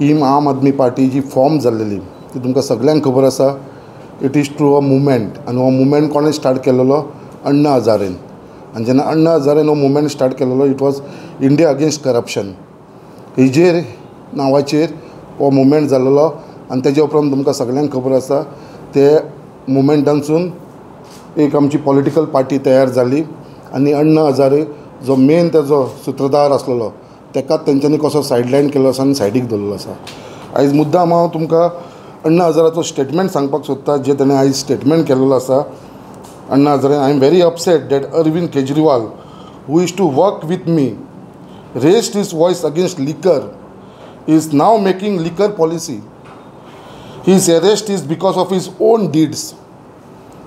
ही आम आदमी पार्टी जी फॉर्म जाल्लेली ती तुमकां सगळ्यांक खबर आसा. It is true a movement आनी हो मुवमेंट कोणें स्टार्ट केलेलो? अण्णा हजारेन. आनी जेन्ना अण्णा हजारेन हो मुवमेंट स्टार्ट केलेलो it was India against corruption. हेजेर नांवाचेर हो मुवमेंट जाल्लो आनी तेजे उपरांत तुमकां सगळ्यांक खबर आसा ते मुवमेंटांसून एक आमची पॉलिटिकल पार्टी तयार जाली आनी अण्णा हजारे जो मेन तेजो सुत्रधार आसलेलो तेकाच तेंच्यांनी कसो सायडलायन केलो आसा आनी सायडीक दवरलो आसा. आयज मुद्दाम हांव तुमकां अण्णा हजाराचो स्टेटमेंट सांगपाक सोदता जे ताणें आयज स्टेटमेंट केल्लो आसा. Anna Hazare, I am very upset that Arvind Kejriwal who is to work with me raised his voice against liquor is now making liquor policy. His arrest is because of his own deeds.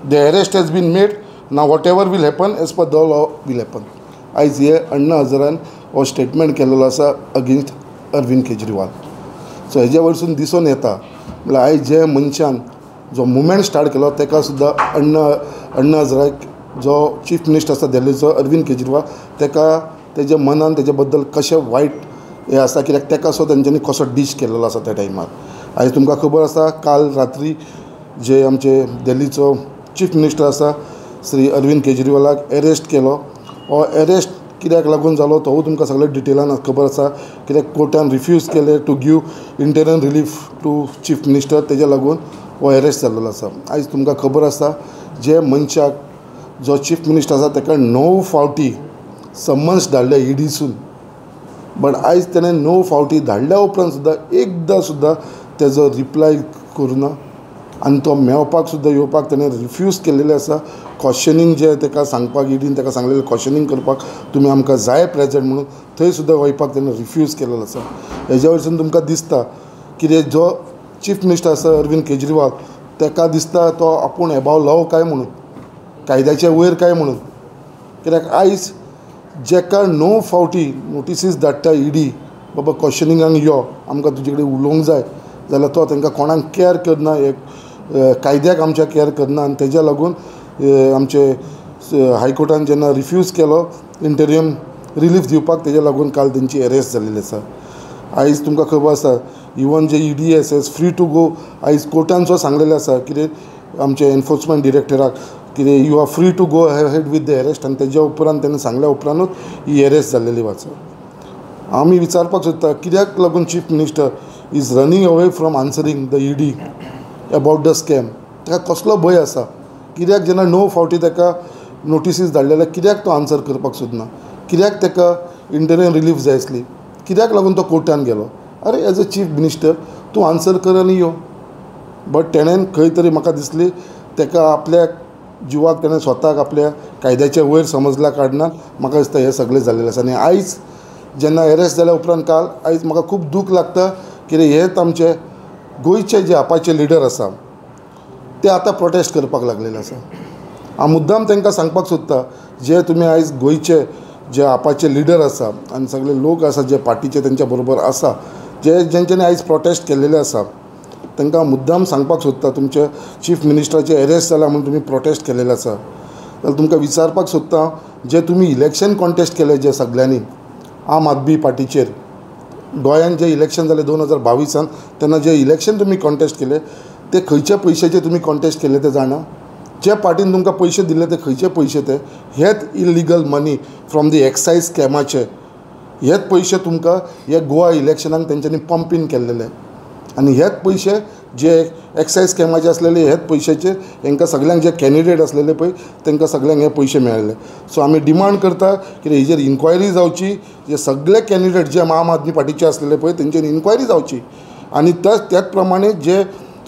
The arrest has been made. Now whatever will happen as per the law will happen. आयज हे अण्णा हजारान हो statement केलेलो आसा against Arvind Kejriwal. So हेजे वयरसून दिसून येता म्हळ्यार आयज जे मनशान जो मुवमेंट स्टार्ट केलो तेका सुद्दां अण्णा हजाराक जो चीफ मिनिस्टर आसा दिल्लीचो अरविंद केजरीवाल तेका तेजे मनान तेजे बद्दल कशें वायट हें आसा कित्याक तेका सो तेंच्यांनी कसो डीश केलेलो आसा त्या टायमार. आयज तुमकां खबर आसा काल रात्री जे आमचे दिल्लीचो चीफ मिनिस्टर आसा श्री अरविंद केजरीवालाक एरेस्ट केलो. हो एरेस्ट कित्याक लागून जालो तो तुमकां सगळे डिटेलान खबर आसा कित्याक कोर्टान रिफ्यूज केले to give interim relief to chief minister तेजे लागून हो एरेस्ट जाल्लो आसा. आयज तुमकां खबर आसा जे मनशाक जो चीफ मिनिस्टर आसा ताका 9 फावटी समन्स धाडले ईडीसून बट आयज ताणें 9 फावटी धाडल्या उपरांत सुद्दां एकदां सुद्दां तेजो रिप्लाय करुना आनी तो मेवपाक सुद्दां येवपाक ताणें रिफ्यूज केल्लेलें आसा. क्वेश्चनींग जे ताका सांगपाक ईडीन ताका सांगलेलें क्वेश्चनींग करपाक तुमी आमकां जाय प्रेजेंट म्हणून थंय सुद्दां वयपाक ताणें रिफ्यूज केलेलो आसा. हेज्या वयरसून तुमकां दिसता कितें जो चीफ मिनिस्टर आसा अरविंद केजरीवाल ताका दिसता तो आपूण एबाव लव काय म्हणून कायद्याच्या वयर काय म्हणून कित्याक आयज जेका 9 फावटी नोटिसीस धाडटा ईडी बाबा क्वेश्चनिंगाक यो आमकां तुजे कडेन उलोवंक जाय जाल्यार तो तांकां कोणाक केअर करना एक कायद्याक आमच्या केअर करना आनी तेज्या लागून आमचे हायकोर्टान जेन्ना रिफ्यूज केलो इंटरिम रिलीफ दिवपाक तेज्या लागून काल तेंची एरेस्ट जाल्ली आसा. आयज तुमकां खबर आसा इवन जे ED is free to go आयज कोर्टान सो सांगलेलें आसा कितें आमचे एनफोर्समेंट डिरेक्टराक कितें you are free to go head with the arrest आनी तेज्या उपरांत तेणें सांगल्या उपरांतूच ही एरेस्ट जाल्लेली वाचा. आमी विचारपाक सोदता कित्याक लागून chief minister is running away from answering the ED about the scam. ताका कसलो भंय आसा? कित्याक जेन्ना 9 फावटी ताका नोटिसीस धाडलेल्या कित्याक तो आन्सर करपाक सोदना? कित्याक ताका इंटरिम रिलीफ जाय आसली? कित्याक लागून तो कोर्टान गेलो? अरे एज अ चीफ मिनिस्टर तूं आन्सर कर आनी यो. बट तेणेन खंय तरी म्हाका दिसली ताका आपल्या जिवाक तेणें स्वताक आपल्या कायद्याच्या वयर समजल्या कारणान म्हाका दिसता हें सगळें जाल्लेलें आसा. आनी आयज जेन्ना एरेस्ट जाल्या उपरांत काल आयज म्हाका खूब दूख लागता कितें हेच आमचे गोंयचे जे आपाचे लिडर आसा ते आतां प्रोटेस्ट करपाक लागलेले आसा. हांव मुद्दाम तांकां सांगपाक सोदता जे तुमी आयज गोंयचे जे आपाचे लिडर आसा आनी सगळे लोक आसा जे पार्टीचे तेंच्या बरोबर आसा जेंच्यांनी आयज प्रोटेस्ट केल्लेले आसा तांकां मुद्दाम सांगपाक सोदता तुमचे चीफ मिनिस्टराचे एरेस्ट जाला म्हणून तुमी प्रोटेस्ट केलेले आसा जाल्यार तुमकां विचारपाक सोदता जे तुमी इलेक्शन कॉन्टेस्ट केले जे सगळ्यांनी आम आदमी पार्टीचेर गोंयांत जे इलेक्शन जालें 2022 तेन्ना जे इलेक्शन तुमी कॉन्टेस्ट केले ते खंयचे पयशाचे तुमी कॉन्टेस्ट केले ते जाणा? जे पार्टीन तुमकां पयशे दिले ते खंयचे पयशे ते? हेच illegal money from the excise स्कॅमाचे हेच पयशे तुमकां हे गोवा इलेक्शनाक तेंच्यांनी पंप इन केल्लेले आनी हेच पयशे जे एक्सायज स्कॅमाचे आसलेले हेच पयशाचे हांकां सगळ्यांक जे कॅन्डिडेट आसलेले पळय तांकां सगळ्यांक हे पयशे मेळ्ळे. सो आमी डिमांड करता की हेजेर इन्क्वायरी जावची. जे सगळे कॅन्डिडेट जे आम आदमी पार्टीचे आसलेले पळय तेंचेर इन्क्वायरी जावची आनी त्याच प्रमाणे जे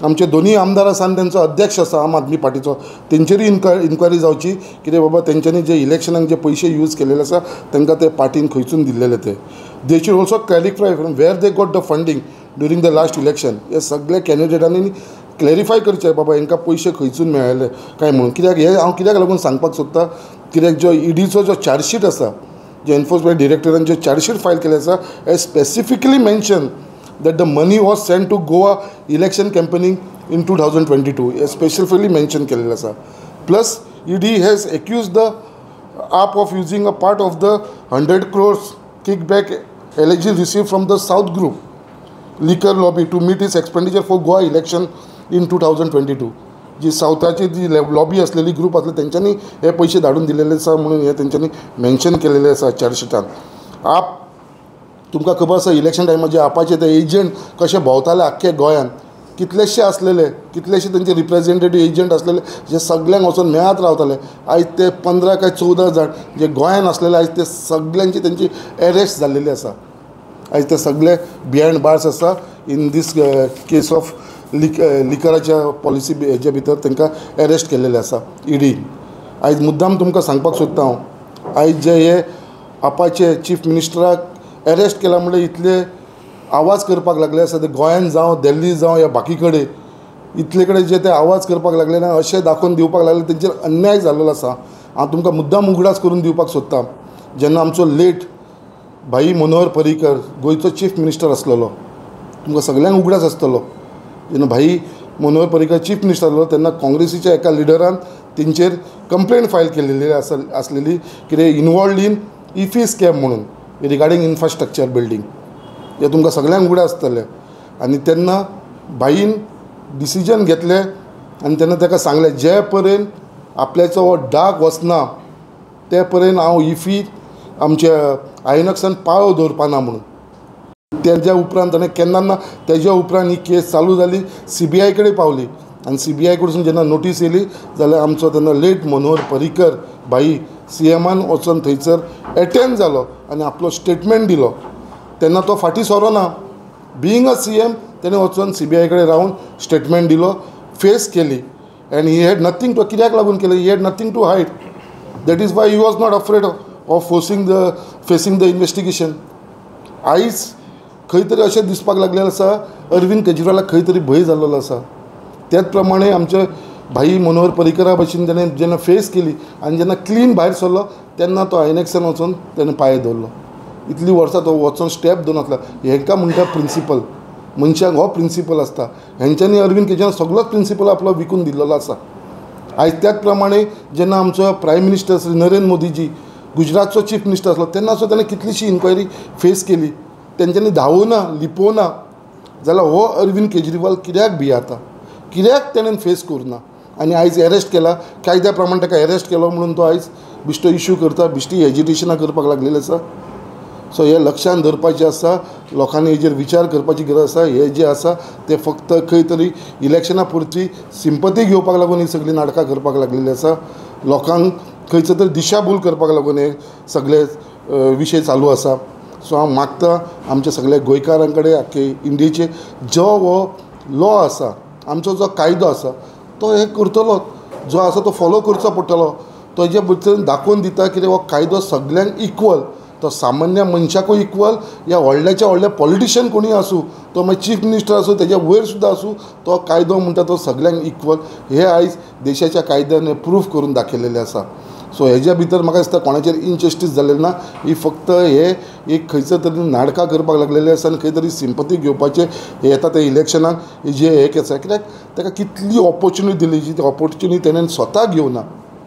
आमचे दोन्ही आमदार आसा आनी तेंचो अध्यक्ष आसा आम आदमी पार्टीचो तेंचेरूय इन्क्वायरी जावची कितें बाबा तेंच्यांनी जे इलेक्शनाक जे पयशे यूज केलेले आसा तांकां ते पार्टीन खंयसून दिल्लेले ते. They should also clarify from where they got the funding during the last election. हे सगळे कॅन्डिडेटांनी क्लॅरिफाय करचें बाबा हांकां पयशे खंयसून मेळ्ळे काय म्हणून. कित्याक हे हांव कित्याक लागून सांगपाक सोदता कित्याक जो ईडीचो जो चार्जशीट आसा जे एनफोर्समेंट डिरेक्टरान जो चार्जशीट फायल केले आसा हे specifically mention that the money was sent to Goa election campaigning in 2022. A specifically mentioned केलेला आसा. Plus ED has accused the AAP of using a part of the 100 crores kickback allegedly received from the South Group. Liquor lobby to meet is expenditure for Goa election in 2022. जी सावथाची जी lobby असलेली group असले त्यांच्यानी हे पैसे धाडून दिलेले आसा म्हणून हे त्यांच्यानी मेन्शन केलेले आसा चार्जशिटान. आप तुमकां खबर आसा इलेक्शन टायमार आपाचे ते एजंट कशे भोंवताले आख्खे गोंयान, कितलेशे असलेले, कितलेशे त्यांचे रिप्रेझेंटेटिव्ह एजंट असलेले जे सगळ्यांक वचून मेळत रावताले. आयज ते 15 काय 14 जण जे गोंयान असलेले आयज ते सगळ्यांची त्यांची अरेस्ट जाल्लेली आसा. आयज ते सगळे बिहायंड बार्स आसा इन दीस केस ऑफ लिकराच्या पॉलिसी हेजे भितर तांकां अरेस्ट केल्लेले आसा ईडी. आयज मुद्दाम तुमकां सांगपाक सोदता हांव, आयज जे हे आपाचे चीफ मिनिस्टराक अरेस्ट केला म्हणजे इतले आवाज करपाक लागले आसा ते गोंयान जावं दिल्ली जावं या बाकी कडेन इतले कडेन जे ते आवाज करपाक लागले ना अशें दाखोवन दिवपाक लागले तेंचेर अन्याय जाल्लो आसा. हांव तुमकां मुद्दाम उगडास करून दिवपाक सोदतां. जेन्ना आमचो लेट भाई मनोहर पर्रीकर गोंयचो चीफ मिनिस्टर आसलेलो, तुमकां सगळ्यांक उगडास आसतलो, जेन्ना भाई मनोहर पर्रीकर चीफ मिनिस्टर आसलो तेन्ना काँग्रेसीच्या एका लिडरान तेंचेर कंप्लेंट फायल केलेली आसलेली कितें इनवॉल्ड इन इफी स्कॅम म्हणून रिगार्डींग इन्फ्रास्ट्रक्चर बिल्डींग. हे तुमकां सगळ्यांक उगडास आसतलें. आनी तेन्ना भाईन डिसिजन घेतलें आनी तेन्ना ताका सांगलें जे पर्यंत आपल्याचो हो डाग वचना ते पर्यंत हांव इफी आमच्या आयनक्सान पाळो दवरपाना म्हणून. तेज्या उपरांत ताणें केन्ना ना तेज्या उपरांत ही केस चालू जाली, CBI कडेन पावली आनी CBI कडसून जेन्ना नोटीस येयली जाल्यार आमचो तेन्ना लेट मनोहर पर्रीकर भाई CMान वचून थंयसर एटेंड जालो आनी आपलो स्टेटमेंट दिलो. तेन्ना तो फाटीं सरो ना. बिईंग अ CM तेणें वचून CBI कडेन रावन स्टेटमेंट दिलो, फेस केली and he had nothing to कित्याक लागून केलें, he had nothing to hide. That is why he was not afraid of facing the investigation. आयज खंय तरी अशें दिसपाक लागलेलें आसा अरविंद केजरीवालाक खंय तरी भंय जाल्लो आसा. त्याच प्रमाणे आमचे भाई मनोहर पर्रीकरा भशेन तेणें जेन्ना फेस केली आनी जेन्ना क्लीन भायर सरलो तेन्ना तो आयनॅक्सान वचून तेणें पांय दवरलो. इतलीं वर्सां तो वचून स्टेप दोन आसला. हेंकां म्हणटा प्रिंसिपल, मनशाक हो प्रिंसिपल आसता. हेंच्यांनी अरविंद केजरीवाल सगळोच प्रिंसिपल आपलो विकून दिल्लो आसा. आयज त्याच प्रमाणे जेन्ना आमचो प्रायम मिनिस्टर श्री नरेंद्र मोदीजी गुजरातचो चीफ मिनिस्टर आसलो तेन्ना सुद्दां ताणें कितलीशी इन्क्वायरी फेस केली. तेंच्यांनी धांवना लिपोवना जाल्यार हो अरविंद केजरीवाल कित्याक भियाता, कित्याक तेणें फेस करूना आनी आयज अरेस्ट केला. कायद्या प्रमाणे ताका अरेस्ट केलो म्हणून तो आयज बिश्तो इश्यू करता, बिश्टी एजिटेशनां करपाक लागलेलें आसा. सो हे लक्षांत दवरपाचें आसा, लोकांनी हेजेर विचार करपाची गरज आसा. हे जे आसा ते फक्त खंय तरी इलेक्शना पुरती सिंपती घेवपाक लागून ही सगळीं नाटकां करपाक लागलेलीं आसा. लोकांक खंयचो तरी दिशाभूल करपाक लागून हे सगळे विशय चालू आसा. सो हांव मागतां आमच्या सगळ्या गोंयकारां कडेन आख्खे इंडियेचे जो हो लॉ आसा, आमचो जो कायदो आसा तो हे करतलो, जो आसा तो फॉलो करचो पडटलो. तो हेजे भितर दाखोवन दिता की हो कायदो सगळ्यांक इक्वल, तो सामान्य मनशाकूय इक्वल, या व्हडल्याच्या व्हडल्या पॉलिटिशियन कोणी आसूं, तो मागीर चीफ मिनिस्टर आसूं, तेज्या वयर सुद्दां आसूं, तो कायदो म्हणटा तो सगळ्यांक इक्वल. हे आयज देशाच्या कायद्यान प्रूफ करून दाखयलेलें आसा. सो हेज्या भितर म्हाका दिसता कोणाचेर इनजस्टीस जालेली ना. ही फक्त हे एक खंयचो तरी नाटकां करपाक लागलेले आसा आनी खंय तरी सिंपती घेवपाचे हे येता ते इलेक्शनाक जे हे आसा. कित्याक ताका कितली ऑपॉर्च्युनिटी दिली, जी ऑपॉर्च्युनिटी तेणें स्वता घेवना.